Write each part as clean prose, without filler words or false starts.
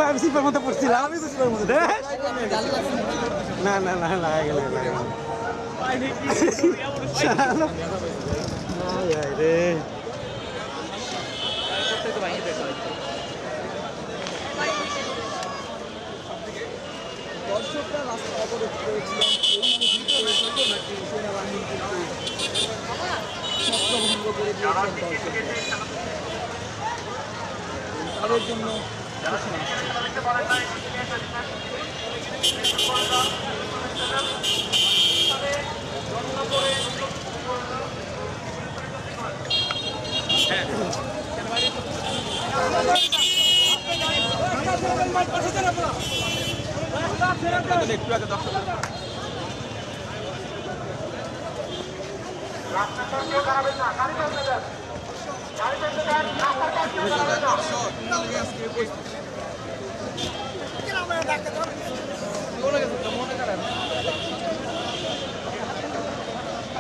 আমি সিপার মধ্যে পড়ছিলাম। আমি তো ছিলাম মধ্যে না না না না গেল রে দর্শকরা রাস্তা অবরোধ করেছিলেন সেনাবাহিনী কিন্তু ছত্রভঙ্গ করে দিয়েছেন দর্শকরা তাদের জন্য ঘোষণা আসছে একটু আগে দর্শক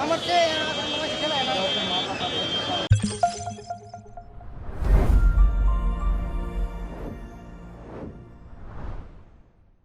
আমাকে